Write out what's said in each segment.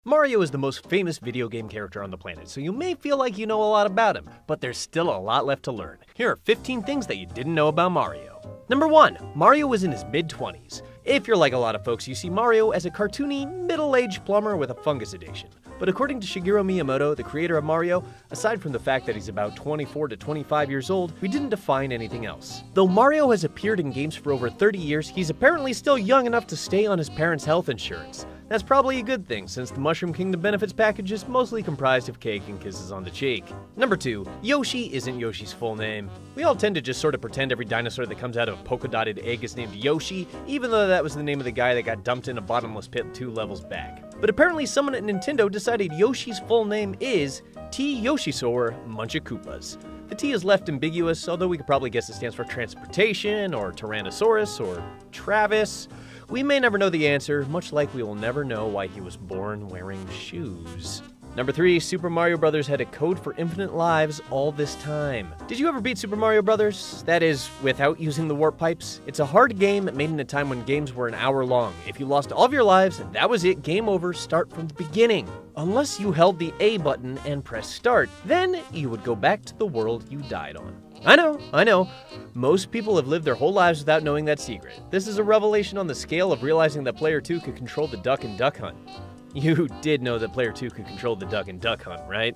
Mario is the most famous video game character on the planet, so you may feel like you know a lot about him, but there's still a lot left to learn. Here are 15 things that you didn't know about Mario. Number 1. Mario was in his mid-20s. If you're like a lot of folks, you see Mario as a cartoony, middle-aged plumber with a fungus addiction. But according to Shigeru Miyamoto, the creator of Mario, aside from the fact that he's about 24 to 25 years old, we didn't define anything else. Though Mario has appeared in games for over 30 years, he's apparently still young enough to stay on his parents' health insurance. That's probably a good thing, since the Mushroom Kingdom benefits package is mostly comprised of cake and kisses on the cheek. Number 2. Yoshi isn't Yoshi's full name. We all tend to just sort of pretend every dinosaur that comes out of a polka-dotted egg is named Yoshi, even though that was the name of the guy that got dumped in a bottomless pit 2 levels back. But apparently someone at Nintendo decided Yoshi's full name is T. Yoshisaur Munchakoopas. The T is left ambiguous, although we could probably guess it stands for transportation, or Tyrannosaurus, or Travis. We may never know the answer, much like we will never know why he was born wearing shoes. Number 3, Super Mario Bros. Had a code for infinite lives all this time. Did you ever beat Super Mario Bros.? That is, without using the warp pipes? It's a hard game made in a time when games were an hour long. If you lost all of your lives, that was it, game over, start from the beginning. Unless you held the A button and pressed start, then you would go back to the world you died on. I know. Most people have lived their whole lives without knowing that secret. This is a revelation on the scale of realizing that Player 2 could control the duck and duck hunt. You did know that Player 2 could control the duck and duck hunt, right?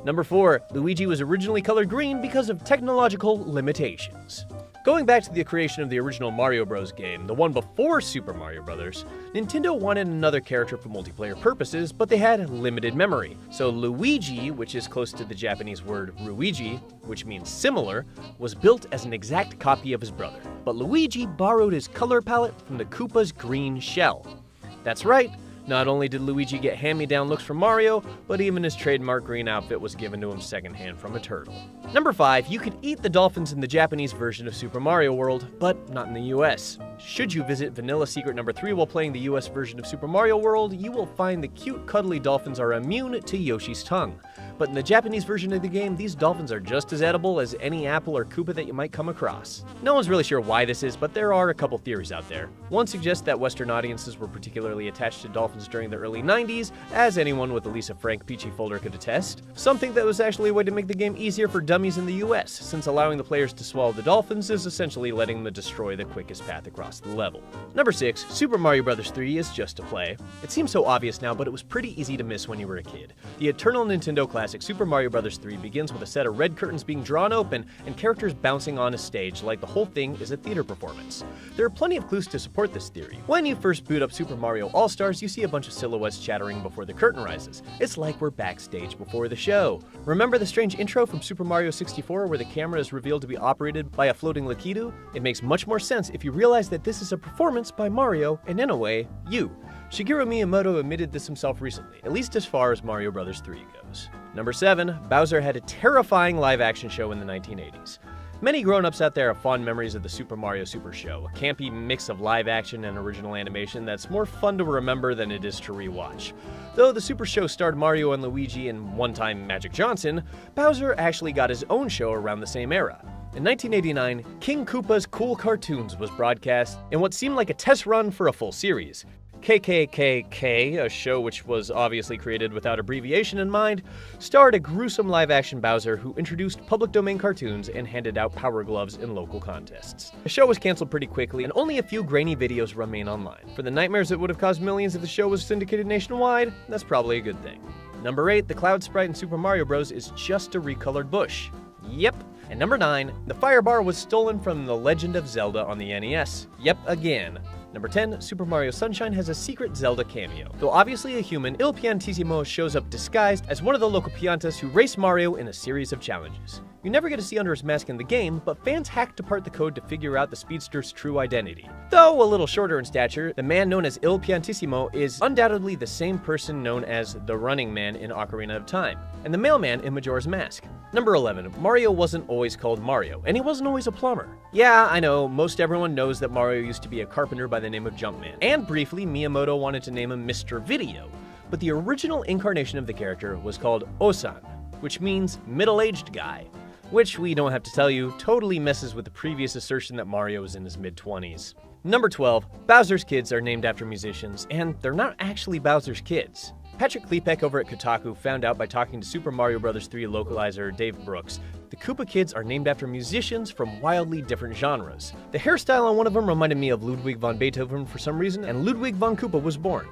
Number 4, Luigi was originally colored green because of technological limitations. Going back to the creation of the original Mario Bros. Game, the one before Super Mario Bros., Nintendo wanted another character for multiplayer purposes, but they had limited memory. So Luigi, which is close to the Japanese word Ruigi, which means similar, was built as an exact copy of his brother. But Luigi borrowed his color palette from the Koopa's green shell. That's right. Not only did Luigi get hand-me-down looks from Mario, but even his trademark green outfit was given to him secondhand from a turtle. Number 5, you could eat the dolphins in the Japanese version of Super Mario World, but not in the US. Should you visit Vanilla Secret number 3 while playing the US version of Super Mario World, you will find the cute, cuddly dolphins are immune to Yoshi's tongue. But in the Japanese version of the game, these dolphins are just as edible as any apple or Koopa that you might come across. No one's really sure why this is, but there are a couple theories out there. One suggests that Western audiences were particularly attached to dolphins during the early 90s, as anyone with a Lisa Frank Peachy folder could attest. Some think that was actually a way to make the game easier for dummies in the US, since allowing the players to swallow the dolphins is essentially letting them destroy the quickest path across the level. Number 6, Super Mario Bros. 3 is just a play. It seems so obvious now, but it was pretty easy to miss when you were a kid. The eternal Nintendo classic Super Mario Bros. 3 begins with a set of red curtains being drawn open and characters bouncing on a stage like the whole thing is a theater performance. There are plenty of clues to support this theory. When you first boot up Super Mario All-Stars, you see a bunch of silhouettes chattering before the curtain rises. It's like we're backstage before the show. Remember the strange intro from Super Mario 64 where the camera is revealed to be operated by a floating Lakitu? It makes much more sense if you realize that this is a performance by Mario and, in a way, you. Shigeru Miyamoto admitted this himself recently, at least as far as Mario Bros. 3 goes. Number 7, Bowser had a terrifying live-action show in the 1980s. Many grown-ups out there have fond memories of the Super Mario Super Show, a campy mix of live-action and original animation that's more fun to remember than it is to rewatch. Though the Super Show starred Mario and Luigi and one-time Magic Johnson, Bowser actually got his own show around the same era. In 1989, King Koopa's Cool Cartoons was broadcast in what seemed like a test run for a full series. KKKK, a show which was obviously created without abbreviation in mind, starred a gruesome live-action Bowser who introduced public domain cartoons and handed out power gloves in local contests. The show was canceled pretty quickly, and only a few grainy videos remain online. For the nightmares it would have caused millions if the show was syndicated nationwide, that's probably a good thing. Number 8, the Cloud Sprite in Super Mario Bros. Is just a recolored bush. Yep. And number 9, the Fire Bar was stolen from The Legend of Zelda on the NES. Yep, again. Number 10, Super Mario Sunshine has a secret Zelda cameo. Though obviously a human, Il Piantissimo shows up disguised as one of the local Piantas who race Mario in a series of challenges. You never get to see under his mask in the game, but fans hacked apart the code to figure out the speedster's true identity. Though a little shorter in stature, the man known as Il Piantissimo is undoubtedly the same person known as the Running Man in Ocarina of Time, and the Mailman in Majora's Mask. Number 11, Mario wasn't always called Mario, and he wasn't always a plumber. Yeah, I know, most everyone knows that Mario used to be a carpenter by the name of Jumpman, and briefly Miyamoto wanted to name him Mr. Video, but the original incarnation of the character was called Osan, which means middle-aged guy, which we don't have to tell you totally messes with the previous assertion that Mario was in his mid-20s. Number 12, Bowser's kids are named after musicians, and they're not actually Bowser's kids. Patrick Klepek over at Kotaku found out by talking to Super Mario Bros. 3 localizer Dave Brooks. The Koopa kids are named after musicians from wildly different genres. The hairstyle on one of them reminded me of Ludwig van Beethoven for some reason, and Ludwig von Koopa was born.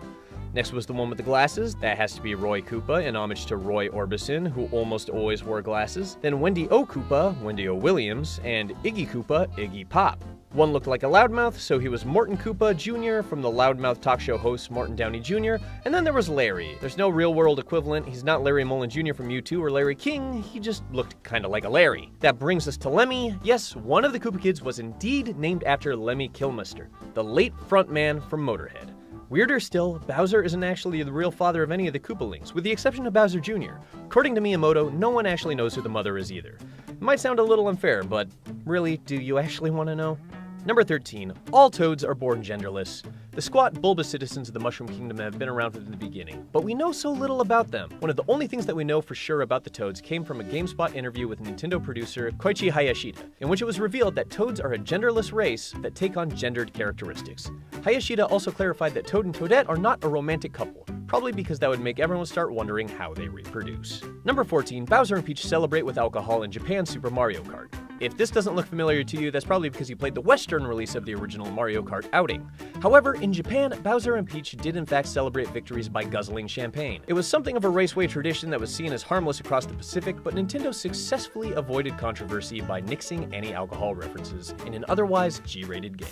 Next was the one with the glasses. That has to be Roy Koopa, in homage to Roy Orbison, who almost always wore glasses. Then Wendy O. Koopa, Wendy O. Williams, and Iggy Koopa, Iggy Pop. One looked like a loudmouth, so he was Morton Koopa Jr. from the loudmouth talk show host Morton Downey Jr. And then there was Larry. There's no real-world equivalent. He's not Larry Mullen Jr. from U2 or Larry King. He just looked kind of like a Larry. That brings us to Lemmy. Yes, one of the Koopa kids was indeed named after Lemmy Kilmister, the late frontman from Motorhead. Weirder still, Bowser isn't actually the real father of any of the Koopalings, with the exception of Bowser Jr. According to Miyamoto, no one actually knows who the mother is either. It might sound a little unfair, but really, do you actually want to know? Number 13. All toads are born genderless. The squat, bulbous citizens of the Mushroom Kingdom have been around from the beginning, but we know so little about them. One of the only things that we know for sure about the toads came from a GameSpot interview with Nintendo producer Koichi Hayashida, in which it was revealed that toads are a genderless race that take on gendered characteristics. Hayashida also clarified that Toad and Toadette are not a romantic couple, probably because that would make everyone start wondering how they reproduce. Number 14. Bowser and Peach celebrate with alcohol in Japan's Super Mario Kart. If this doesn't look familiar to you, that's probably because you played the Western release of the original Mario Kart outing. However, in Japan, Bowser and Peach did in fact celebrate victories by guzzling champagne. It was something of a raceway tradition that was seen as harmless across the Pacific, but Nintendo successfully avoided controversy by nixing any alcohol references in an otherwise G-rated game.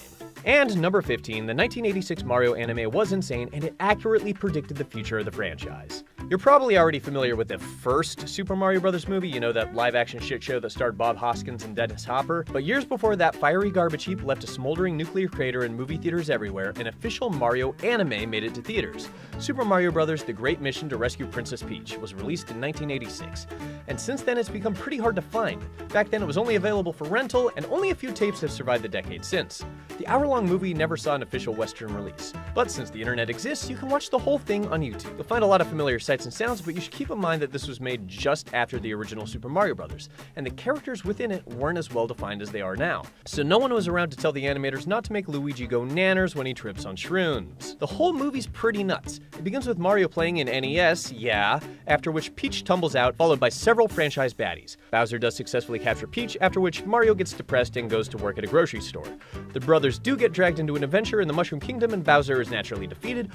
And number 15, the 1986 Mario anime was insane, and it accurately predicted the future of the franchise. You're probably already familiar with the first Super Mario Bros. Movie, you know, that live-action shit show that starred Bob Hoskins and Dennis Hopper. But years before that fiery garbage heap left a smoldering nuclear crater in movie theaters everywhere, an official Mario anime made it to theaters. Super Mario Bros. The Great Mission to Rescue Princess Peach was released in 1986. And since then, it's become pretty hard to find. Back then, it was only available for rental, and only a few tapes have survived the decade since. The hour-long movie never saw an official Western release. But since the internet exists, you can watch the whole thing on YouTube. You'll find a lot of familiar sights and sounds, but you should keep in mind that this was made just after the original Super Mario Bros., and the characters within it weren't as well defined as they are now. So no one was around to tell the animators not to make Luigi go nanners when he trips on shrooms. The whole movie's pretty nuts. It begins with Mario playing in NES, yeah, after which Peach tumbles out, followed by several franchise baddies. Bowser does successfully capture Peach, after which Mario gets depressed and goes to work at a grocery store. The brothers do get dragged into an adventure in the Mushroom Kingdom, and Bowser is naturally defeated,